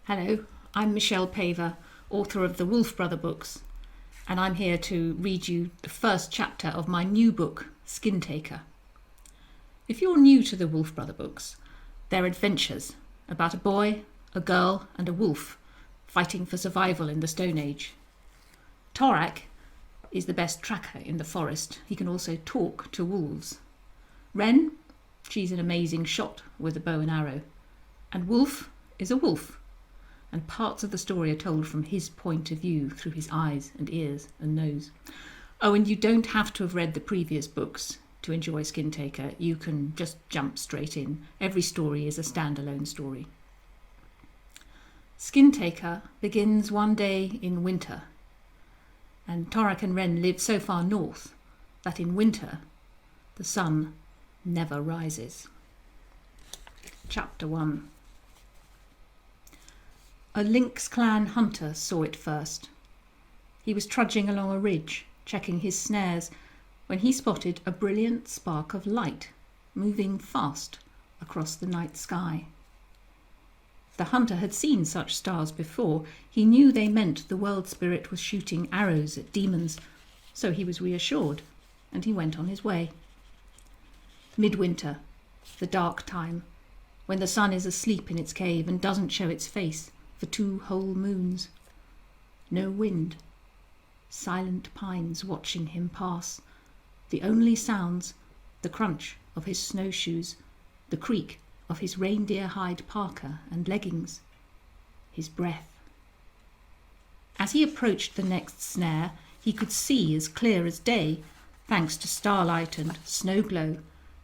Hello, I'm Michelle Paver, author of the Wolf Brother books, and I'm here to read you the first chapter of my new book, Skin Taker. If you're new to the Wolf Brother books, they're adventures about a boy, a girl, and a wolf fighting for survival in the Stone Age. Torak is the best tracker in the forest. He can also talk to wolves. Renn, she's an amazing shot with a bow and arrow. And Wolf is a wolf. And parts of the story are told from his point of view through his eyes and ears and nose. Oh, and you don't have to have read the previous books to enjoy Skin Taker. You can just jump straight in. Every story is a standalone story. Skin Taker begins one day in winter, and Torak and Renn live so far north that in winter the sun never rises. Chapter 1. A Lynx clan hunter saw it first. He was trudging along a ridge, checking his snares, when he spotted a brilliant spark of light moving fast across the night sky. The hunter had seen such stars before. He knew they meant the world spirit was shooting arrows at demons, so he was reassured, and he went on his way. Midwinter, the dark time, when the sun is asleep in its cave and doesn't show its face for 2 whole moons. No wind. Silent pines watching him pass. The only sounds, the crunch of his snowshoes, the creak of his reindeer hide parka and leggings, his breath. As he approached the next snare, he could see as clear as day, thanks to starlight and snow glow,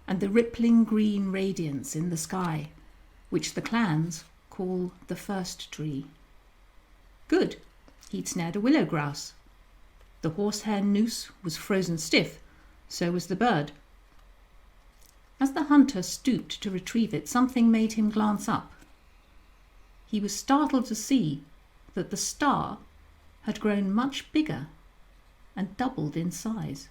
and the rippling green radiance in the sky, which the clans call the first tree. Good, he'd snared a willow grouse. The horsehair noose was frozen stiff, so was the bird. As the hunter stooped to retrieve it, something made him glance up. He was startled to see that the star had grown much bigger and doubled in size.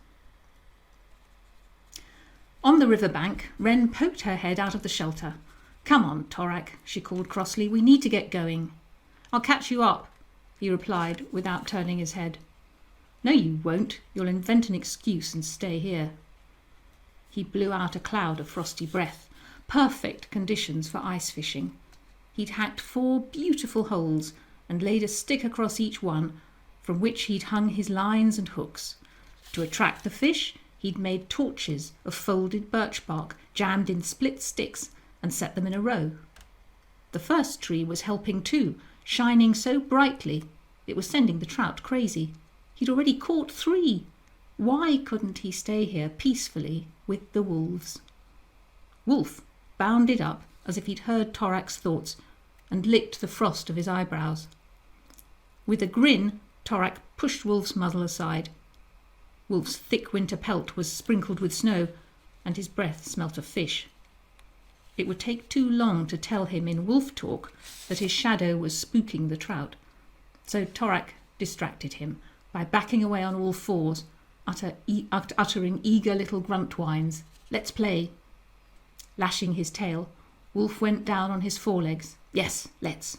On the riverbank, Renn poked her head out of the shelter. "Come on, Torak," she called crossly. "We need to get going." "I'll catch you up," he replied without turning his head. "No, you won't. You'll invent an excuse and stay here." He blew out a cloud of frosty breath. Perfect conditions for ice fishing. He'd hacked 4 beautiful holes and laid a stick across each one, from which he'd hung his lines and hooks. To attract the fish, he'd made torches of folded birch bark jammed in split sticks and set them in a row. The first tree was helping too, shining so brightly it was sending the trout crazy. He'd already caught 3. Why couldn't he stay here peacefully with the wolves? Wolf bounded up as if he'd heard Torak's thoughts and licked the frost of his eyebrows. With a grin, Torak pushed Wolf's muzzle aside. Wolf's thick winter pelt was sprinkled with snow, and his breath smelt of fish. It would take too long to tell him in wolf talk that his shadow was spooking the trout, so Torak distracted him by backing away on all 4s, uttering eager little grunt whines. "Let's play." Lashing his tail, Wolf went down on his forelegs. "Yes, let's."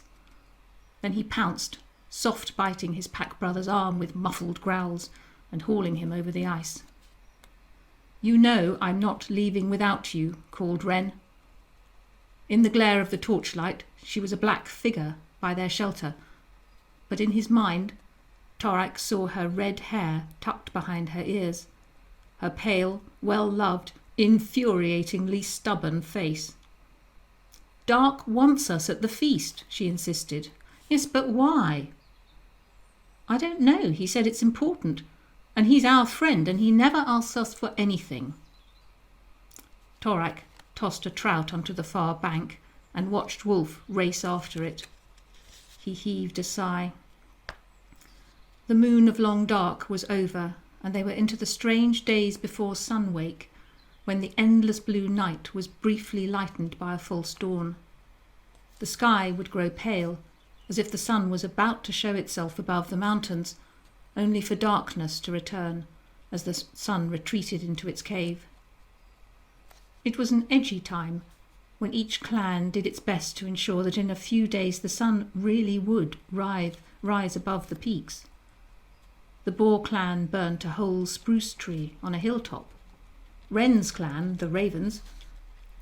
Then he pounced, soft biting his pack brother's arm with muffled growls and hauling him over the ice. "You know I'm not leaving without you," called Renn. In the glare of the torchlight, she was a black figure by their shelter, but in his mind, Torak saw her red hair tucked behind her ears, her pale, well-loved, infuriatingly stubborn face. "Dark wants us at the feast," she insisted. "Yes, but why?" "I don't know. He said it's important, and he's our friend, and he never asks us for anything." Torak tossed a trout onto the far bank and watched Wolf race after it. He heaved a sigh. The moon of long dark was over, and they were into the strange days before sun-wake, when the endless blue night was briefly lightened by a false dawn. The sky would grow pale, as if the sun was about to show itself above the mountains, only for darkness to return as the sun retreated into its cave. It was an edgy time, when each clan did its best to ensure that in a few days the sun really would rise above the peaks. The Boar clan burnt a whole spruce tree on a hilltop. Renn's clan, the Ravens,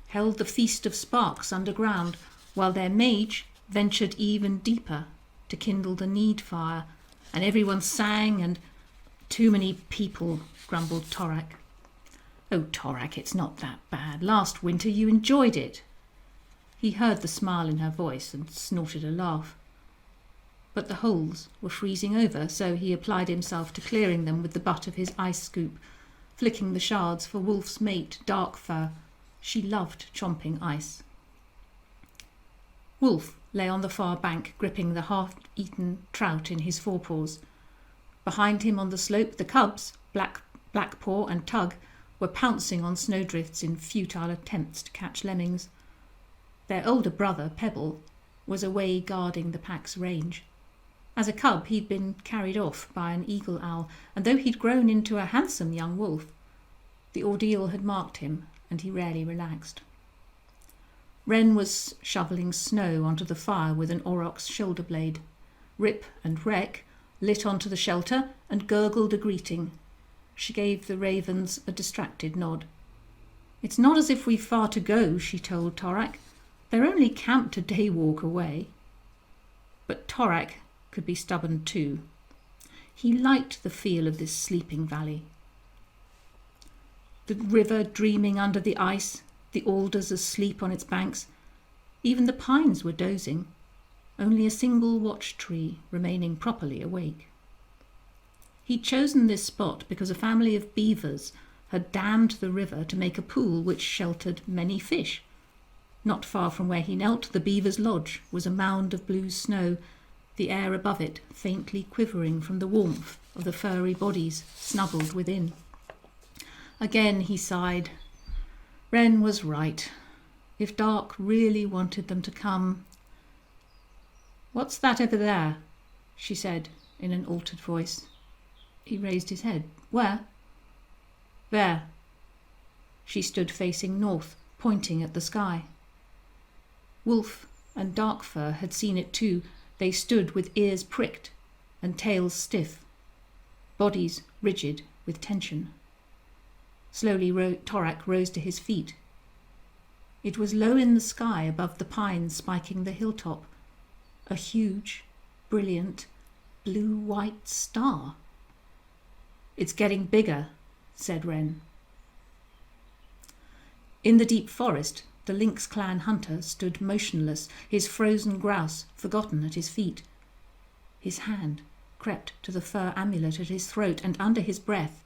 held the Feast of Sparks underground, while their mage ventured even deeper to kindle the need fire, and everyone sang and too many people, grumbled Torak. Oh, Torak, it's not that bad. Last winter you enjoyed it. He heard the smile in her voice and snorted a laugh. But the holes were freezing over, so he applied himself to clearing them with the butt of his ice scoop, flicking the shards for Wolf's mate, Darkfur. She loved chomping ice. Wolf lay on the far bank, gripping the half-eaten trout in his forepaws. Behind him on the slope, the cubs, Blackpaw and Tug, were pouncing on snowdrifts in futile attempts to catch lemmings. Their older brother, Pebble, was away guarding the pack's range. As a cub, he'd been carried off by an eagle owl, and though he'd grown into a handsome young wolf, the ordeal had marked him, and he rarely relaxed. Renn was shoveling snow onto the fire with an aurochs shoulder blade. Rip and Wreck lit onto the shelter and gurgled a greeting. She gave the ravens a distracted nod. "It's not as if we've far to go," she told Torak. "They're only camped a day walk away." But Torak could be stubborn too. He liked the feel of this sleeping valley. The river dreaming under the ice, the alders asleep on its banks. Even the pines were dozing, only a single watch tree remaining properly awake. He'd chosen this spot because a family of beavers had dammed the river to make a pool which sheltered many fish. Not far from where he knelt, the beaver's lodge was a mound of blue snow, the air above it faintly quivering from the warmth of the furry bodies snuggled within. Again he sighed. Renn was right. If Dark really wanted them to come... "What's that over there?" she said in an altered voice. He raised his head. "Where?" "There." She stood facing north, pointing at the sky. Wolf and Darkfur had seen it too. They stood with ears pricked and tails stiff, bodies rigid with tension. Slowly Torak rose to his feet. It was low in the sky above the pines spiking the hilltop, a huge, brilliant, blue-white star. "It's getting bigger," said Renn. In the deep forest, the Lynx clan hunter stood motionless, his frozen grouse forgotten at his feet. His hand crept to the fur amulet at his throat, and under his breath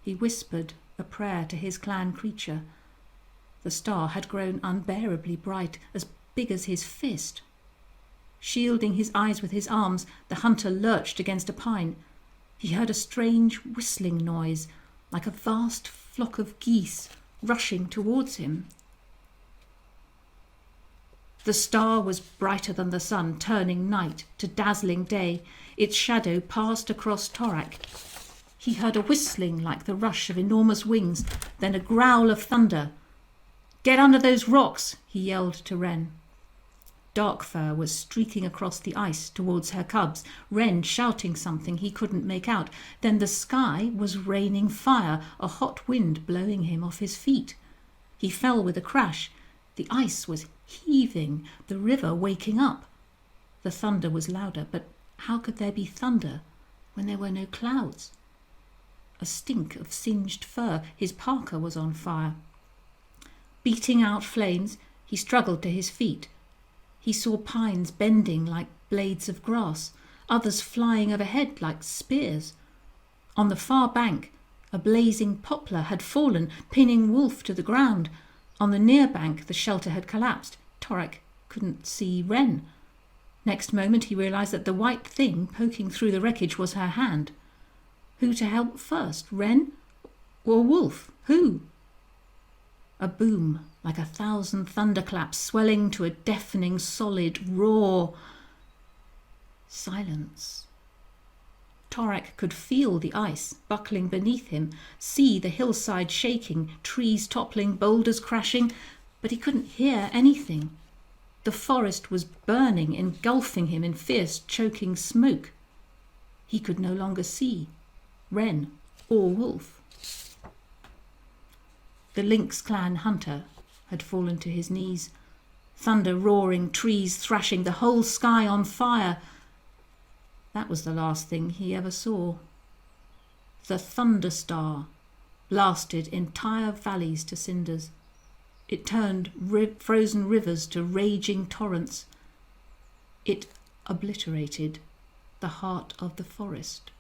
he whispered a prayer to his clan creature. The star had grown unbearably bright, as big as his fist. Shielding his eyes with his arms, the hunter lurched against a pine. He heard a strange whistling noise, like a vast flock of geese rushing towards him. The star was brighter than the sun, turning night to dazzling day. Its shadow passed across Torak. He heard a whistling like the rush of enormous wings, then a growl of thunder. "Get under those rocks!" he yelled to Renn. Darkfur was streaking across the ice towards her cubs, Renn shouting something he couldn't make out. Then the sky was raining fire, a hot wind blowing him off his feet. He fell with a crash. The ice was heaving, the river waking up. The thunder was louder, but how could there be thunder when there were no clouds? A stink of singed fur. His parka was on fire. Beating out flames, he struggled to his feet. He saw pines bending like blades of grass, others flying overhead like spears. On the far bank, a blazing poplar had fallen, pinning Wolf to the ground. On the near bank, the shelter had collapsed. Torak couldn't see Renn. Next moment, he realized that the white thing poking through the wreckage was her hand. Who to help first, Renn or Wolf? Who? A boom, like 1,000 thunderclaps, swelling to a deafening solid roar. Silence. Torak could feel the ice buckling beneath him, see the hillside shaking, trees toppling, boulders crashing, but he couldn't hear anything. The forest was burning, engulfing him in fierce, choking smoke. He could no longer see Renn or Wolf. The Lynx clan hunter had fallen to his knees. Thunder roaring, trees thrashing, the whole sky on fire. That was the last thing he ever saw. The Thunder Star blasted entire valleys to cinders. It turned frozen rivers to raging torrents. It obliterated the heart of the forest.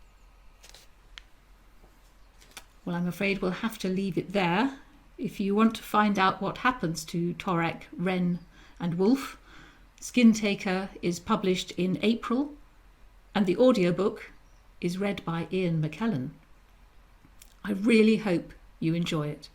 Well, I'm afraid we'll have to leave it there. If you want to find out what happens to Torak, Renn and Wolf, Skin Taker is published in April, and the audiobook is read by Ian McKellen. I really hope you enjoy it.